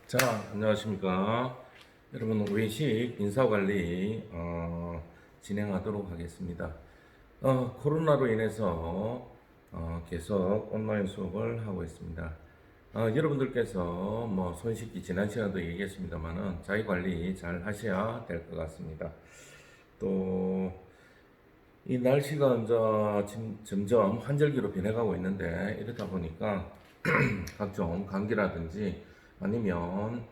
자, 안녕하십니까. 여러분, 외식 인사관리 진행하도록 하겠습니다. 코로나로 인해서 계속 온라인 수업을 하고 있습니다. 여러분들께서 뭐 손쉽게 지난 시간도 얘기했습니다만은 자기 관리 잘 하셔야 될 것 같습니다. 또 이 날씨가 이제 점점 환절기로 변해가고 있는데 이러다 보니까 각종 감기라든지 아니면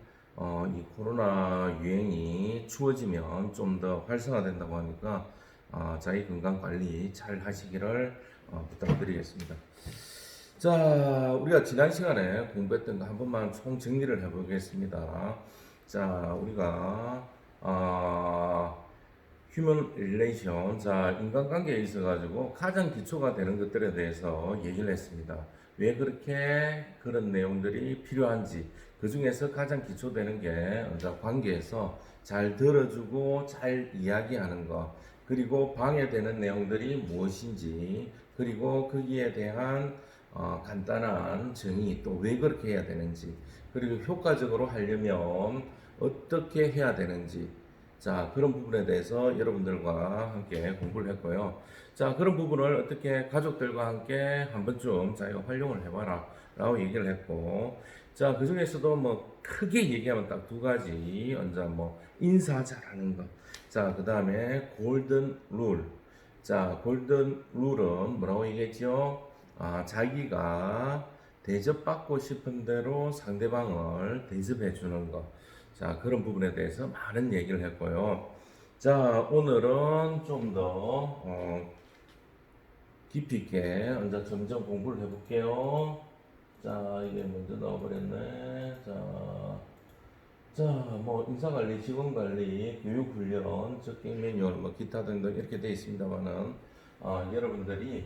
이 코로나 유행이 추워지면 좀 더 활성화된다고 하니까 자기 건강 관리 잘 하시기를 부탁드리겠습니다. 자, 우리가 지난 시간에 공부했던 거 한 번만 총 정리를 해보겠습니다. 자, 우리가 휴먼 릴레이션, 자, 인간관계에 있어가지고 가장 기초가 되는 것들에 대해서 얘기를 했습니다. 왜 그렇게 그런 내용들이 필요한지, 그 중에서 가장 기초되는 게 관계에서 잘 들어주고 잘 이야기하는 것, 그리고 방해되는 내용들이 무엇인지, 그리고 거기에 대한 간단한 정의, 또 왜 그렇게 해야 되는지, 그리고 효과적으로 하려면 어떻게 해야 되는지, 자, 그런 부분에 대해서 여러분들과 함께 공부를 했고요. 자, 그런 부분을 어떻게 가족들과 함께 한 번쯤 자기가 활용을 해봐라 라고 얘기를 했고, 자, 그 중에서도 뭐 크게 얘기하면 딱 두 가지, 먼저 뭐 인사 잘하는 것, 자, 그 다음에 골든 룰. 자, 골든 룰은 뭐라고 얘기했죠? 자기가 대접받고 싶은 대로 상대방을 대접해 주는 것. 자, 그런 부분에 대해서 많은 얘기를 했고요. 자, 오늘은 좀 더 깊이 있게 이제 점점 공부를 해볼게요. 자, 이게 먼저 나와버렸네. 자, 뭐 인사관리, 직원관리, 교육훈련, 적격 매뉴얼, 뭐 기타 등등 이렇게 되어 있습니다만은 여러분들이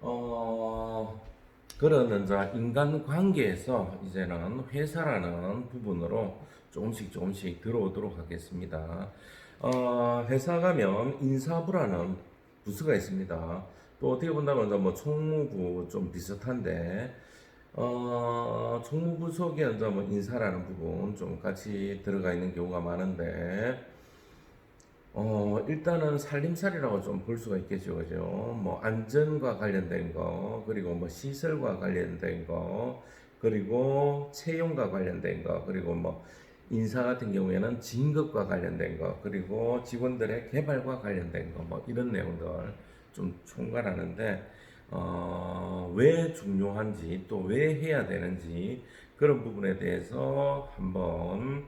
어, 그런 이제 인간관계에서 이제는 회사라는 부분으로 조금씩 들어오도록 하겠습니다. 회사 가면 인사부라는 부서가 있습니다. 또 어떻게 본다면 이제 뭐 총무부 좀 비슷한데 총무부 속에 이제 뭐 인사라는 부분 좀 같이 들어가 있는 경우가 많은데 일단은 살림살이라고 좀 볼 수가 있겠죠, 그죠? 뭐, 안전과 관련된 거, 그리고 뭐, 시설과 관련된 거, 그리고 채용과 관련된 거, 그리고 뭐, 인사 같은 경우에는 진급과 관련된 거, 그리고 직원들의 개발과 관련된 거, 뭐, 이런 내용들 좀 총괄하는데, 왜 중요한지, 또 왜 해야 되는지, 그런 부분에 대해서 한번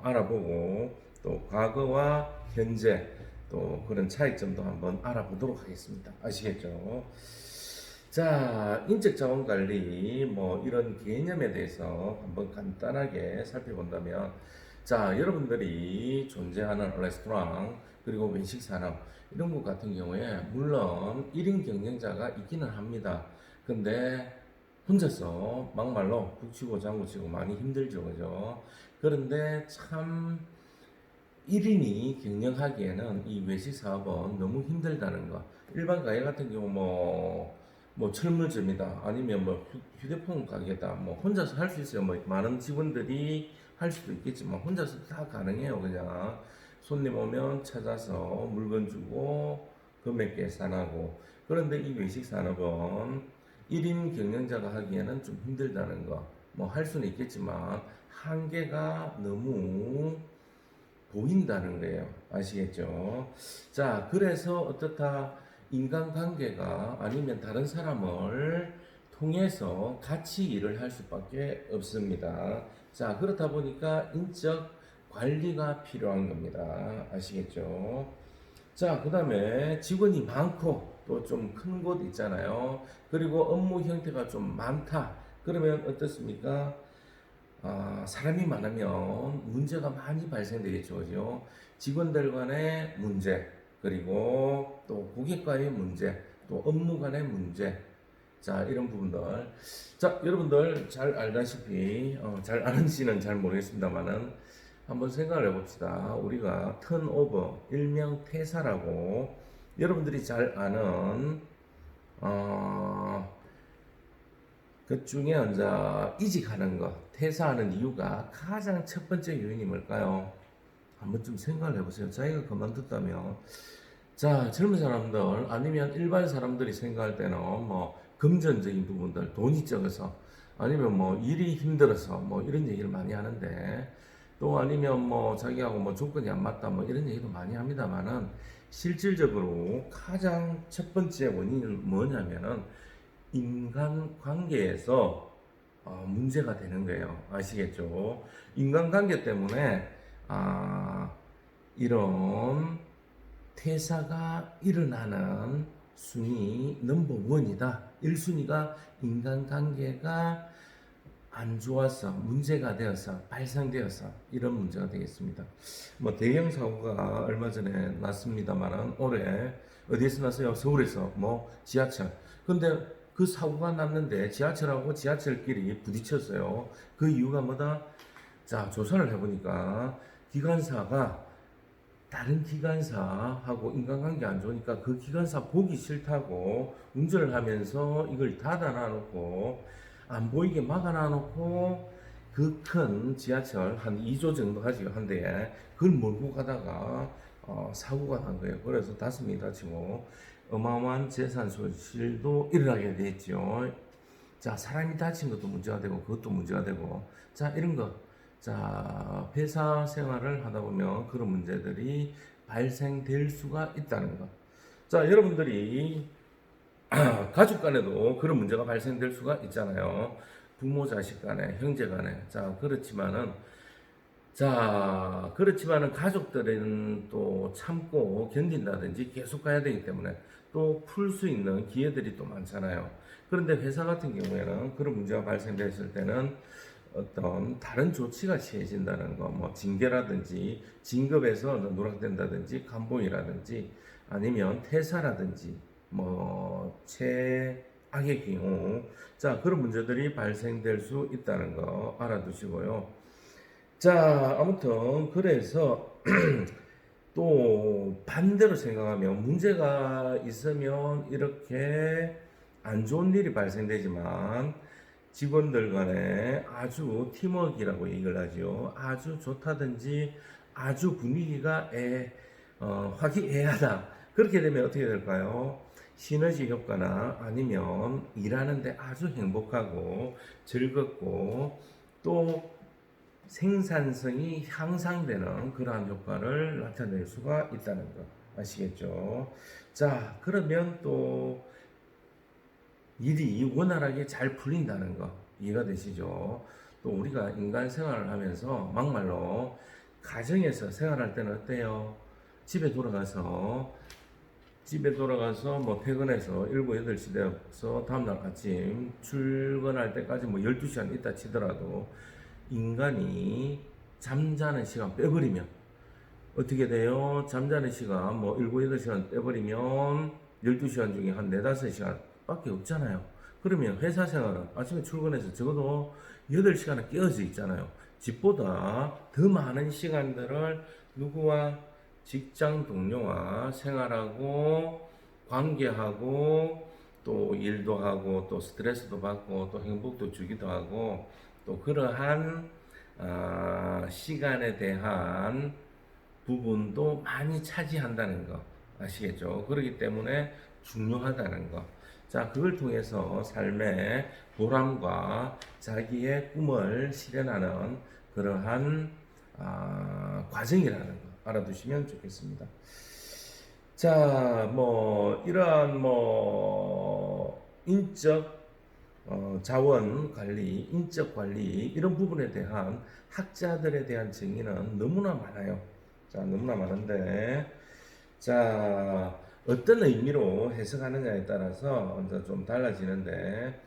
알아보고, 또 과거와 현재 또 그런 차이점도 한번 알아보도록 하겠습니다. 아시겠죠? 자, 인적 자원 관리 뭐 이런 개념에 대해서 한번 간단하게 살펴본다면 자, 여러분들이 존재하는 레스토랑 그리고 외식 산업 이런 것 같은 경우에 물론 1인 경영자가 있기는 합니다. 근데 혼자서 막말로 북치고 장구치고 많이 힘들죠, 그죠? 그런데 참 1인이 경영하기에는 이 외식 사업은 너무 힘들다는 거. 일반 가게 같은 경우 뭐 철물점이다. 아니면 뭐 휴대폰 가게다. 뭐 혼자서 할 수 있어요. 뭐 많은 직원들이 할 수도 있겠지만 혼자서 다 가능해요. 그냥 손님 오면 찾아서 물건 주고 금액 계산하고. 그런데 이 외식 산업은 1인 경영자가 하기에는 좀 힘들다는 거. 뭐 할 수는 있겠지만 한계가 너무 보인다는 거예요. 아시겠죠? 자, 그래서 어떻다 인간관계가 아니면 다른 사람을 통해서 같이 일을 할 수밖에 없습니다. 자, 그렇다 보니까 인적 관리가 필요한 겁니다. 아시겠죠? 자, 그 다음에 직원이 많고 또 좀 큰 곳 있잖아요. 그리고 업무 형태가 좀 많다. 그러면 어떻습니까? 사람이 많으면 문제가 많이 발생되겠죠, 그죠? 직원들 간의 문제, 그리고 또 고객과의 문제, 또 업무 간의 문제. 자, 이런 부분들. 자, 여러분들 잘 알다시피, 잘 아는지는 잘 모르겠습니다만은 한번 생각을 해봅시다. 우리가 턴오버, 일명 퇴사라고 여러분들이 잘 아는, 어, 그 중에 이제 이직하는 거, 퇴사하는 이유가 가장 첫 번째 요인이 뭘까요? 한번 좀 생각을 해보세요. 자기가 그만뒀다면, 자, 젊은 사람들 아니면 일반 사람들이 생각할 때는 뭐 금전적인 부분들, 돈이 적어서 아니면 뭐 일이 힘들어서 뭐 이런 얘기를 많이 하는데 또 아니면 뭐 자기하고 뭐 조건이 안 맞다 뭐 이런 얘기도 많이 합니다만은 실질적으로 가장 첫 번째 원인은 뭐냐면은 인간관계에서 문제가 되는 거예요. 아시겠죠? 인간관계 때문에 이런 퇴사가 일어나는 순위 넘버 원이다. 1순위가 인간관계가 안 좋아서 문제가 되어서 발생되어서 이런 문제가 되겠습니다. 뭐 대형 사고가 얼마 전에 났습니다만은 올해 어디에서 났어요? 서울에서 뭐 지하철. 근데 그 사고가 났는데 지하철하고 지하철끼리 부딪혔어요. 그 이유가 뭐다? 자, 조사를 해보니까 기관사가 다른 기관사하고 인간관계 안 좋으니까 그 기관사 보기 싫다고 운전을 하면서 이걸 닫아놔 놓고 안 보이게 막아놔 놓고 그 큰 지하철 한 2조 정도 하지요, 한 대에. 그걸 몰고 가다가 사고가 난 거예요. 그래서 5명이 다치고 어마어마한 재산 손실도 일어나게 됐죠. 자, 사람이 다친 것도 문제가 되고 그것도 문제가 되고, 자, 이런 거, 자, 회사 생활을 하다 보면 그런 문제들이 발생될 수가 있다는 거. 자, 여러분들이 가족 간에도 그런 문제가 발생될 수가 있잖아요. 부모 자식 간에, 형제 간에. 그렇지만은 가족들은 또 참고 견딘다든지 계속 가야 되기 때문에 또 풀 수 있는 기회들이 또 많잖아요. 그런데 회사 같은 경우에는 그런 문제가 발생됐을 때는 어떤 다른 조치가 취해진다는 거, 뭐 징계라든지 진급에서 누락된다든지 감봉이라든지 아니면 퇴사라든지 뭐 최악의 경우, 자, 그런 문제들이 발생될 수 있다는 거 알아두시고요. 자, 아무튼 그래서 또 반대로 생각하면 문제가 있으면 이렇게 안 좋은 일이 발생되지만 직원들 간에 아주 팀워크라고 얘기를 하죠. 아주 좋다든지 아주 분위기가 화기애애하다. 그렇게 되면 어떻게 될까요? 시너지 효과나 아니면 일하는데 아주 행복하고 즐겁고 또 생산성이 향상되는 그러한 효과를 나타낼 수가 있다는 거 아시겠죠? 자, 그러면 또 일이 원활하게 잘 풀린다는 거 이해가 되시죠? 또 우리가 인간 생활을 하면서 막말로 가정에서 생활할 때는 어때요? 집에 돌아가서 뭐 퇴근해서 7, 8시 되어서 다음날 아침 출근할 때까지 뭐 12시간 있다 치더라도 인간이 잠자는 시간 빼버리면 어떻게 돼요? 잠자는 시간 뭐 7, 8시간 빼버리면 12시간 중에 한 4, 5시간 밖에 없잖아요. 그러면 회사 생활은 아침에 출근해서 적어도 8시간은 깨어져 있잖아요. 집보다 더 많은 시간들을 누구와 직장 동료와 생활하고 관계하고 또 일도 하고 또 스트레스도 받고 또 행복도 주기도 하고 또 그러한 시간에 대한 부분도 많이 차지한다는 거 아시겠죠? 그렇기 때문에 중요하다는 거. 자, 그걸 통해서 삶의 보람과 자기의 꿈을 실현하는 그러한 과정이라는 거 알아두시면 좋겠습니다. 자, 뭐 이러한 뭐 인적 자원 관리, 인적 관리 이런 부분에 대한 학자들에 대한 정의는 너무나 많아요. 자, 너무나 많은데 자, 어떤 의미로 해석하느냐에 따라서 이제 좀 달라지는데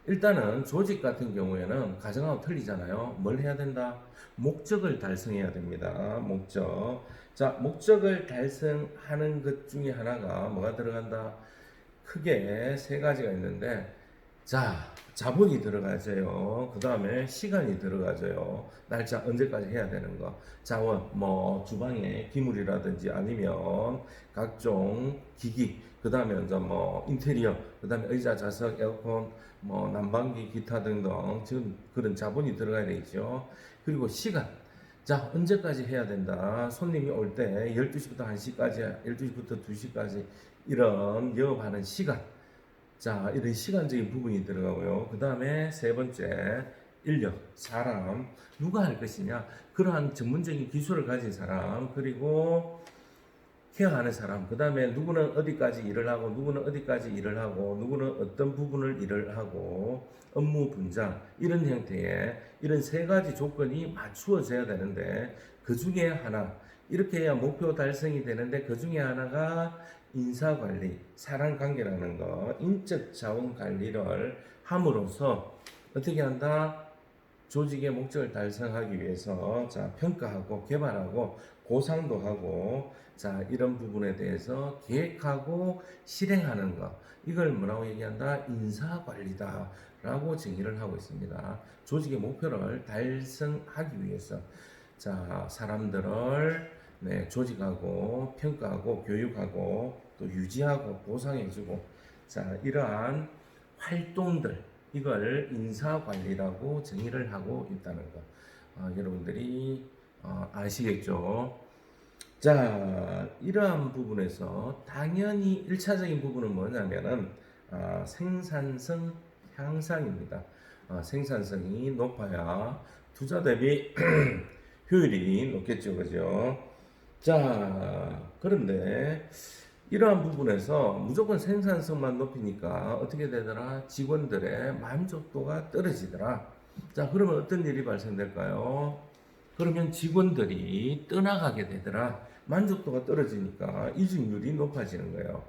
일단은 조직 같은 경우에는 가정하고 틀리잖아요. 뭘 해야 된다? 목적을 달성해야 됩니다. 목적. 자, 목적을 달성하는 것 중에 하나가 뭐가 들어간다? 크게 3가지가 있는데 자, 자본이 들어가져요. 그 다음에 시간이 들어가져요. 날짜 언제까지 해야 되는 거. 자원, 뭐 주방에 기물이라든지 아니면 각종 기기, 그 다음에 이제 뭐 인테리어, 그 다음에 의자, 좌석, 에어컨, 뭐 난방기, 기타 등등 지금 그런 자본이 들어가야 되겠죠. 그리고 시간. 자, 언제까지 해야 된다. 손님이 올 때 12시부터 1시까지, 12시부터 2시까지 이런 영업하는 시간. 자, 이런 시간적인 부분이 들어가고요. 그 다음에 세 번째, 인력, 사람, 누가 할 것이냐. 그러한 전문적인 기술을 가진 사람, 그리고 케어하는 사람, 그 다음에 누구는 어디까지 일을 하고, 누구는 어디까지 일을 하고, 누구는 어떤 부분을 일을 하고, 업무 분장, 이런 형태의 이런 세 가지 조건이 맞추어져야 되는데, 그 중에 하나, 이렇게 해야 목표 달성이 되는데, 그 중에 하나가 인사관리, 사람관계라는 거, 인적 자원 관리를 함으로써 어떻게 한다? 조직의 목적을 달성하기 위해서 자, 평가하고 개발하고 보상도 하고 자, 이런 부분에 대해서 계획하고 실행하는 것, 이걸 뭐라고 얘기한다? 인사관리다 라고 정의를 하고 있습니다. 조직의 목표를 달성하기 위해서 자, 사람들을 조직하고 평가하고 교육하고 또 유지하고 보상해주고 자, 이러한 활동들, 이걸 인사관리라고 정의를 하고 있다는 거. 여러분들이 아시겠죠? 자, 이러한 부분에서 당연히 1차적인 부분은 뭐냐면은 생산성 향상입니다. 생산성이 높아야 투자 대비 효율이 높겠죠, 그죠? 자, 그런데 이러한 부분에서 무조건 생산성만 높이니까 어떻게 되더라? 직원들의 만족도가 떨어지더라. 자, 그러면 어떤 일이 발생될까요? 그러면 직원들이 떠나가게 되더라. 만족도가 떨어지니까 이직률이 높아지는 거예요.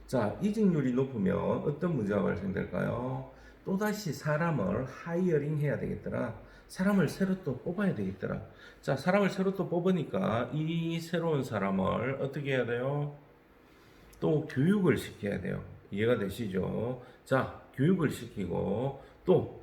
자, 이직률이 높으면 어떤 문제가 발생될까요? 또다시 사람을 하이어링 해야 되겠더라. 사람을 새로 또 뽑아야 되겠더라. 자, 사람을 새로 또 뽑으니까 이 새로운 사람을 어떻게 해야 돼요? 또 교육을 시켜야 돼요. 이해가 되시죠? 자, 교육을 시키고 또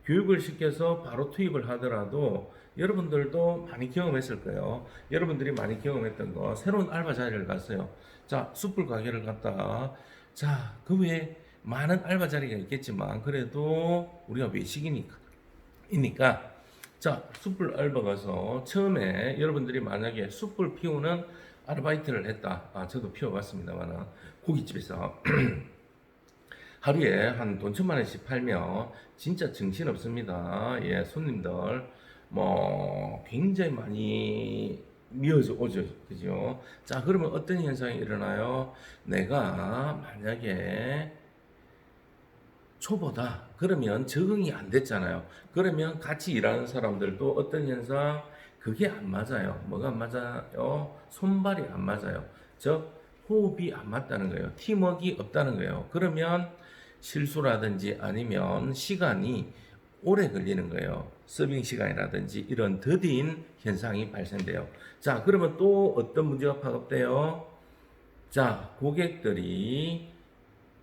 교육을 시켜서 바로 투입을 하더라도 여러분들도 많이 경험했을 거예요. 여러분들이 많이 경험했던 거, 새로운 알바 자리를 갔어요. 자, 숯불 가게를 갔다. 자, 그 외에 많은 알바 자리가 있겠지만 그래도 우리가 외식이니까 자, 숯불 알바 가서 처음에 여러분들이 만약에 숯불 피우는 아르바이트를 했다. 저도 피워봤습니다만 고깃집에서 하루에 한 돈 1,000만 원씩 팔면 진짜 정신 없습니다. 예, 손님들 뭐 굉장히 많이 미어져 오죠, 그죠? 자, 그러면 어떤 현상이 일어나요? 내가 만약에 초보다 그러면 적응이 안 됐잖아요. 그러면 같이 일하는 사람들도 어떤 현상? 그게 안 맞아요. 뭐가 안 맞아요? 손발이 안 맞아요. 즉 호흡이 안 맞다는 거예요. 팀워크가 없다는 거예요. 그러면 실수라든지 아니면 시간이 오래 걸리는 거예요. 서빙 시간이라든지 이런 더딘 현상이 발생돼요. 자, 그러면 또 어떤 문제가 파급돼요? 자, 고객들이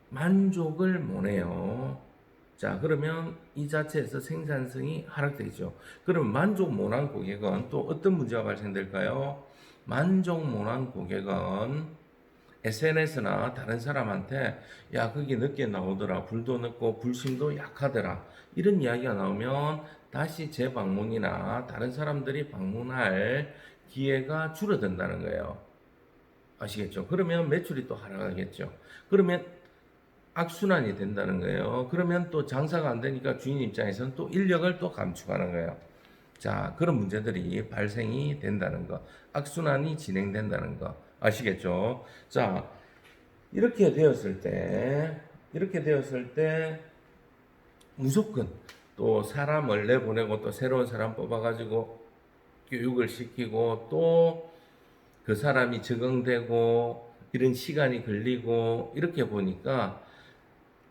만족을 못해요. 자, 그러면 이 자체에서 생산성이 하락되죠. 그럼 만족 못한 고객은 또 어떤 문제가 발생될까요? 만족 못한 고객은 SNS나 다른 사람한테 야, 거기 늦게 나오더라, 불도 늦고 불심도 약하더라, 이런 이야기가 나오면 다시 재방문이나 다른 사람들이 방문할 기회가 줄어든다는 거예요. 아시겠죠? 그러면 매출이 또 하락하겠죠. 그러면 악순환이 된다는 거예요. 그러면 또 장사가 안 되니까 주인 입장에서는 또 인력을 또 감축하는 거예요. 자, 그런 문제들이 발생이 된다는 거. 악순환이 진행된다는 거. 아시겠죠? 자, 이렇게 되었을 때, 무조건 또 사람을 내보내고 또 새로운 사람 뽑아가지고 교육을 시키고 또 그 사람이 적응되고 이런 시간이 걸리고 이렇게 보니까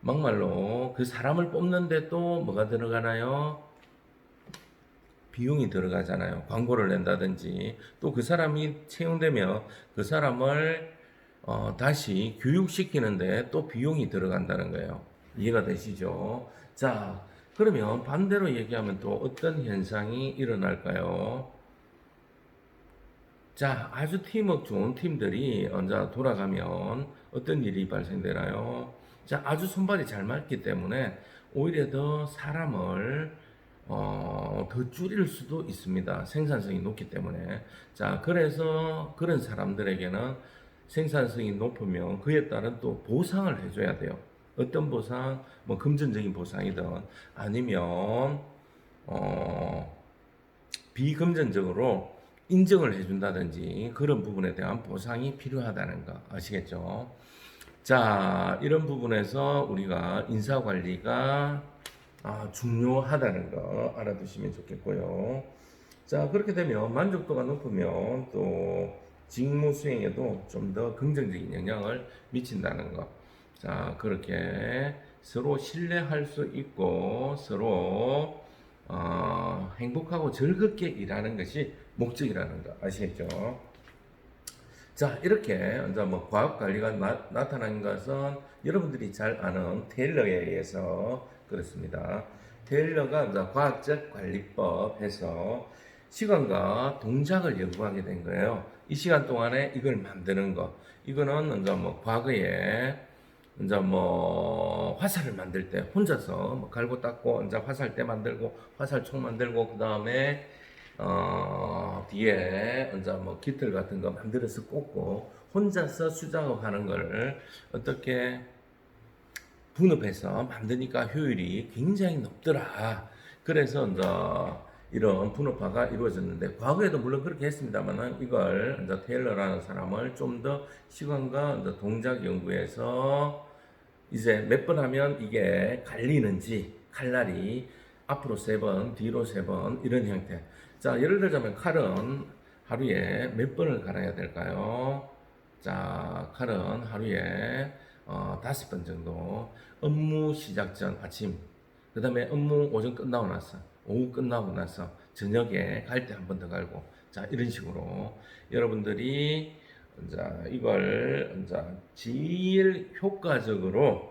막말로 그 사람을 뽑는데 또 뭐가 들어가나요? 비용이 들어가잖아요. 광고를 낸다든지 또 그 사람이 채용되면 그 사람을 다시 교육시키는데 또 비용이 들어간다는 거예요. 이해가 되시죠? 자, 그러면 반대로 얘기하면 또 어떤 현상이 일어날까요? 자, 아주 팀워크 좋은 팀들이 언제 돌아가면 어떤 일이 발생되나요? 자, 아주 손발이 잘 맞기 때문에 오히려 더 사람을 더 줄일 수도 있습니다. 생산성이 높기 때문에. 자, 그래서 그런 사람들에게는 생산성이 높으면 그에 따른 또 보상을 해줘야 돼요. 어떤 보상? 뭐 금전적인 보상이든 아니면 비금전적으로 인정을 해준다든지 그런 부분에 대한 보상이 필요하다는 거 아시겠죠? 자, 이런 부분에서 우리가 인사관리가 중요하다는 거 알아두시면 좋겠고요. 자, 그렇게 되면 만족도가 높으면 또 직무 수행에도 좀 더 긍정적인 영향을 미친다는 거. 자, 그렇게 서로 신뢰할 수 있고 서로 행복하고 즐겁게 일하는 것이 목적이라는 거 아시겠죠? 자, 이렇게 이제 뭐 과학 관리가 나타난 것은 여러분들이 잘 아는 테일러에 의해서 그렇습니다. 테일러가 이제 과학적 관리법에서 시간과 동작을 연구하게 된 거예요. 이 시간 동안에 이걸 만드는 거. 이거는 이제 뭐 과거에 이제 뭐 화살을 만들 때 혼자서 뭐 갈고 닦고 이제 화살대 만들고 화살총 만들고 그 다음에 뒤에 이제 뭐 깃털 같은 거 만들어서 꽂고 혼자서 수작업하는 걸 어떻게 분업해서 만드니까 효율이 굉장히 높더라. 그래서 이제 이런 분업화가 이루어졌는데 과거에도 물론 그렇게 했습니다만은 이걸 이제 테일러라는 사람을 좀 더 시간과 이제 동작 연구에서 이제 몇 번 하면 이게 갈리는지 칼날이 앞으로 3번, 뒤로 3번 이런 형태. 자, 예를 들자면 칼은 하루에 몇 번을 갈아야 될까요? 자, 칼은 하루에 5번 정도. 업무 시작 전 아침, 그 다음에 업무 오전 끝나고 나서, 오후 끝나고 나서 저녁에 갈 때 한 번 더 갈고. 자, 이런 식으로 여러분들이 이제 이걸 이제 제일 효과적으로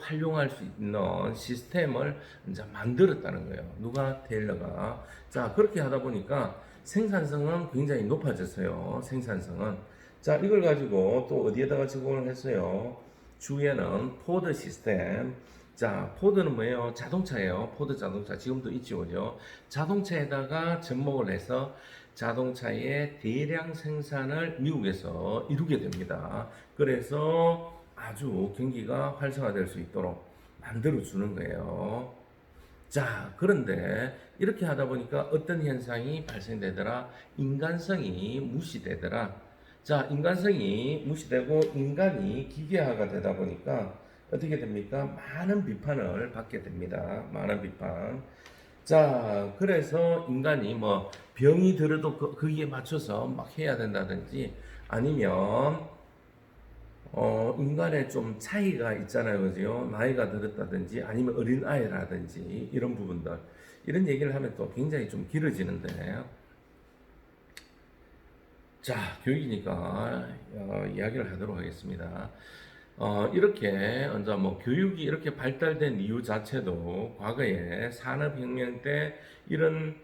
활용할 수 있는 시스템을 이제 만들었다는 거예요. 누가? 테일러가. 자, 그렇게 하다 보니까 생산성은 굉장히 높아졌어요. 생산성은. 자, 이걸 가지고 또 어디에다가 적용을 했어요? 주에는 포드 시스템. 자, 포드는 뭐예요? 자동차예요. 포드 자동차. 지금도 있죠, 그죠? 자동차에다가 접목을 해서 자동차의 대량 생산을 미국에서 이루게 됩니다. 그래서 아주 경기가 활성화될 수 있도록 만들어 주는 거예요. 자, 그런데 이렇게 하다 보니까 어떤 현상이 발생되더라? 인간성이 무시되더라. 자, 인간성이 무시되고 인간이 기계화가 되다 보니까 어떻게 됩니까? 많은 비판을 받게 됩니다. 많은 비판. 자, 그래서 인간이 뭐 병이 들어도 거기에 맞춰서 막 해야 된다든지 아니면 인간의 좀 차이가 있잖아요. 그죠? 나이가 들었다든지 아니면 어린 아이라든지 이런 부분들. 이런 얘기를 하면 또 굉장히 좀 길어지는데. 자, 교육이니까 이야기를 하도록 하겠습니다. 이렇게 이제 뭐 교육이 이렇게 발달된 이유 자체도 과거에 산업혁명 때 이런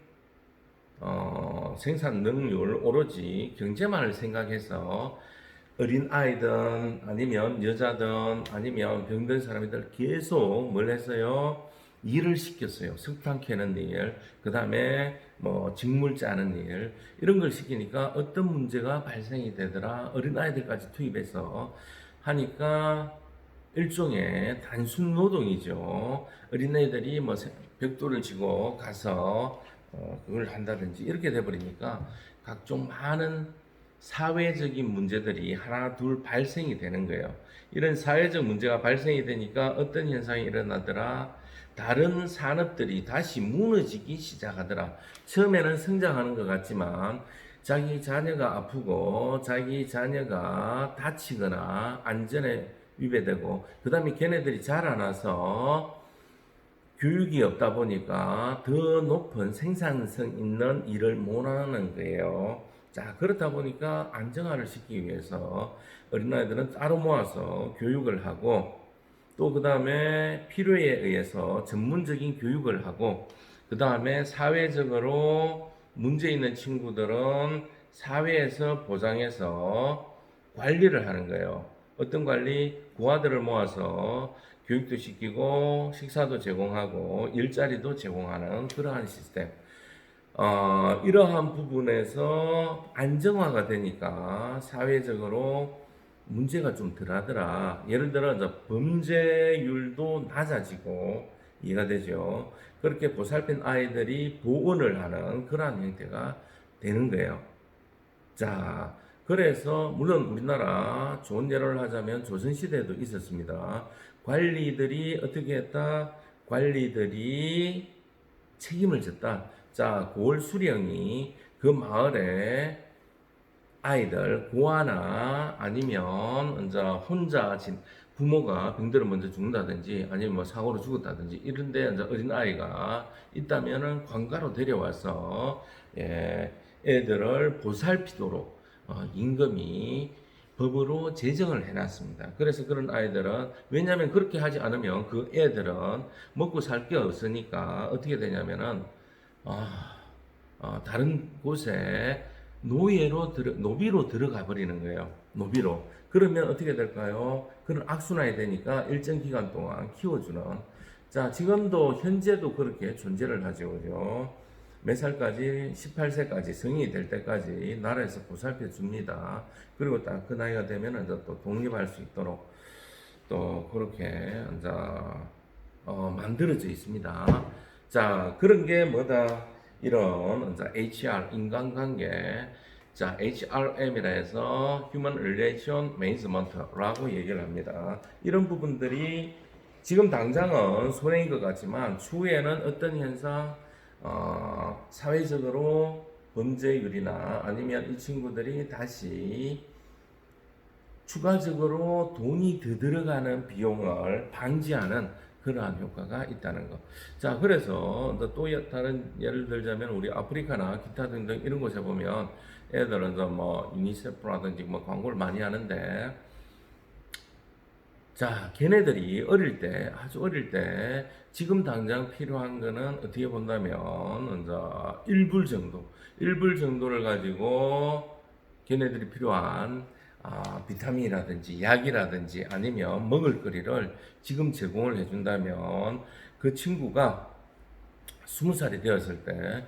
생산 능률 오로지 경제만을 생각해서 어린 아이든 아니면 여자든 아니면 병든 사람이들 계속 뭘 했어요? 일을 시켰어요. 석탄 캐는 일, 그 다음에 뭐 직물 짜는 일, 이런 걸 시키니까 어떤 문제가 발생이 되더라. 어린 아이들까지 투입해서 하니까 일종의 단순 노동이죠. 어린아이들이 뭐 벽돌을 지고 가서 그걸 한다든지 이렇게 돼버리니까 각종 많은 사회적인 문제들이 하나 둘 발생이 되는 거예요. 이런 사회적 문제가 발생이 되니까 어떤 현상이 일어나더라? 다른 산업들이 다시 무너지기 시작하더라. 처음에는 성장하는 것 같지만 자기 자녀가 아프고 자기 자녀가 다치거나 안전에 위배되고 그 다음에 걔네들이 자라나서 교육이 없다 보니까 더 높은 생산성 있는 일을 못하는 거예요. 자, 그렇다 보니까 안정화를 시키기 위해서 어린아이들은 따로 모아서 교육을 하고 또 그 다음에 필요에 의해서 전문적인 교육을 하고 그 다음에 사회적으로 문제 있는 친구들은 사회에서 보장해서 관리를 하는 거예요. 어떤 관리? 고아들을 모아서 교육도 시키고 식사도 제공하고 일자리도 제공하는 그러한 시스템. 이러한 부분에서 안정화가 되니까 사회적으로 문제가 좀 덜하더라. 예를 들어 이제 범죄율도 낮아지고 이해가 되죠. 그렇게 보살핀 아이들이 보온을 하는 그러한 형태가 되는 거예요. 자, 그래서 물론 우리나라 좋은 예를 하자면 조선시대에도 있었습니다. 관리들이 어떻게 했다? 관리들이 책임을 졌다. 자, 고을 수령이 그 마을에 아이들 고아나 아니면 이제 혼자 부모가 병들어 먼저 죽는다든지 아니면 뭐 사고로 죽었다든지 이런데 이제 어린 아이가 있다면은 관가로 데려와서 애들을 보살피도록 임금이 법으로 제정을 해놨습니다. 그래서 그런 아이들은 왜냐하면 그렇게 하지 않으면 그 애들은 먹고 살 게 없으니까 어떻게 되냐면은 다른 곳에 노비로 들어가 버리는 거예요. 노비로. 그러면 어떻게 될까요? 그런 악순환이 되니까 일정 기간 동안 키워주는. 자, 지금도 현재도 그렇게 존재를 하죠. 그죠? 몇 살까지? 18세까지 성인이 될 때까지 나라에서 보살펴 줍니다. 그리고 딱 그 나이가 되면 이제 또 독립할 수 있도록 또 그렇게 이제 만들어져 있습니다. 자, 그런 게 뭐다? 이런 이제 HR 인간관계, 자 HRM이라 해서 Human Relation Management라고 얘기를 합니다. 이런 부분들이 지금 당장은 손해인 것 같지만 추후에는 어떤 현상, 사회적으로 범죄율이나 아니면 이 친구들이 다시 추가적으로 돈이 더 들어가는 비용을 방지하는 그러한 효과가 있다는 거. 자, 그래서 또 다른 예를 들자면 우리 아프리카나 기타 등등 이런 곳에 보면 애들은 뭐 유니세프라든지 뭐 광고를 많이 하는데, 자, 걔네들이 어릴 때, 아주 어릴 때 지금 당장 필요한 거는 어떻게 본다면 이제 1불 정도, 1불 정도를 가지고 걔네들이 필요한 비타민이라든지 약이라든지 아니면 먹을거리를 지금 제공을 해준다면 그 친구가 20살이 되었을 때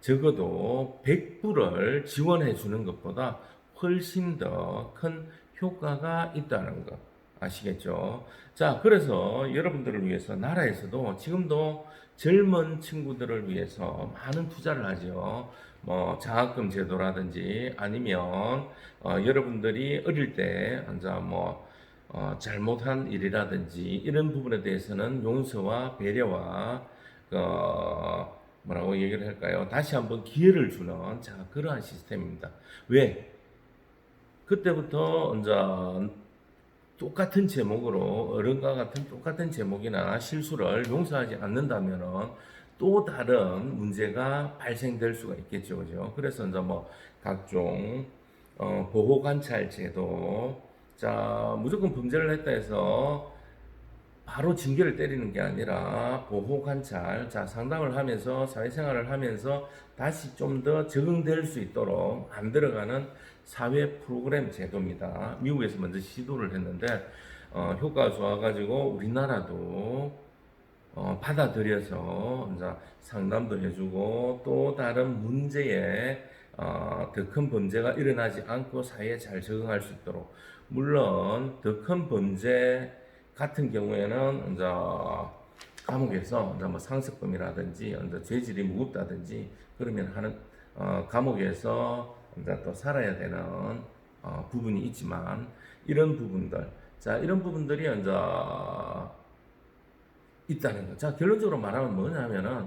적어도 100불을 지원해 주는 것보다 훨씬 더 큰 효과가 있다는 거 아시겠죠? 자, 그래서 여러분들을 위해서 나라에서도 지금도 젊은 친구들을 위해서 많은 투자를 하죠. 뭐 장학금 제도라든지 아니면 여러분들이 어릴 때 이제 뭐 잘못한 일이라든지 이런 부분에 대해서는 용서와 배려와 뭐라고 얘기를 할까요? 다시 한번 기회를 주는 자 그러한 시스템입니다. 왜? 그때부터 이제 똑같은 제목으로 어른과 같은 똑같은 제목이나 실수를 용서하지 않는다면은 또 다른 문제가 발생될 수가 있겠죠, 그죠? 그래서 이제 뭐 각종 보호 관찰 제도, 자 무조건 범죄를 했다 해서 바로 징계를 때리는 게 아니라 보호 관찰, 자 상담을 하면서 사회생활을 하면서 다시 좀 더 적응될 수 있도록 만들어가는 사회 프로그램 제도입니다. 미국에서 먼저 시도를 했는데 효과가 좋아가지고 우리나라도 받아들여서 이제 상담도 해주고 또 다른 문제에 더 큰 범죄가 일어나지 않고 사회에 잘 적응할 수 있도록, 물론 더 큰 범죄 같은 경우에는 이제 감옥에서 이제 뭐 상습범이라든지 이제 죄질이 무겁다든지 그러면 하는 감옥에서 이제 또 살아야 되는 부분이 있지만 이런 부분들, 자 이런 부분들이 이제 있다는 거. 자 결론적으로 말하면 뭐냐면은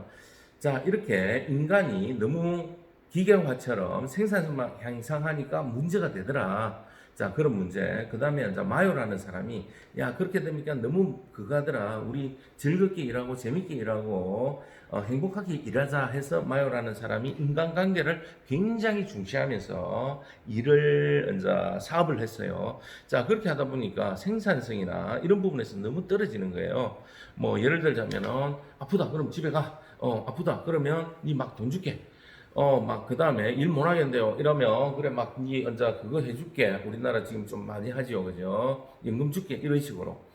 자 이렇게 인간이 너무 기계화처럼 생산성만 향상하니까 문제가 되더라. 자 그런 문제. 그 다음에 이제 마요라는 사람이 야 그렇게 되니까 너무 그거더라. 우리 즐겁게 일하고 재밌게 일하고 행복하게 일하자 해서 마요라는 사람이 인간관계를 굉장히 중시하면서 일을 이제 사업을 했어요. 자 그렇게 하다 보니까 생산성이나 이런 부분에서 너무 떨어지는 거예요. 뭐 예를 들자면은 아프다 그럼 집에 가. 아프다. 그러면 니 막 돈 줄게. 막 그 다음에 일 못 하겠는데요. 이러면 그래 막 니 혼자 그거 해줄게. 우리나라 지금 좀 많이 하지요, 그죠? 연금 줄게 이런 식으로.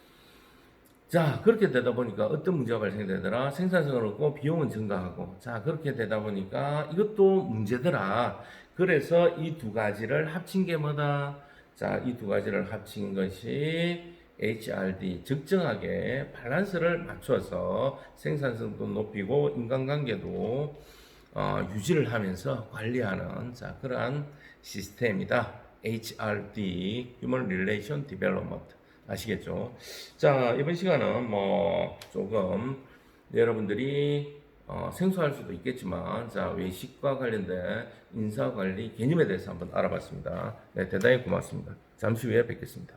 자, 그렇게 되다 보니까 어떤 문제가 발생되더라? 생산성은 없고 비용은 증가하고. 자, 그렇게 되다 보니까 이것도 문제더라. 그래서 이 두 가지를 합친 게 뭐다? 자, 이 두 가지를 합친 것이 HRD, 적정하게 밸런스를 맞춰서 생산성도 높이고 인간관계도 유지를 하면서 관리하는 자, 그러한 시스템이다. HRD, Human Relation Development. 아시겠죠? 자, 이번 시간은 뭐 조금 여러분들이 생소할 수도 있겠지만, 자, 외식과 관련된 인사관리 개념에 대해서 한번 알아봤습니다. 네, 대단히 고맙습니다. 잠시 후에 뵙겠습니다.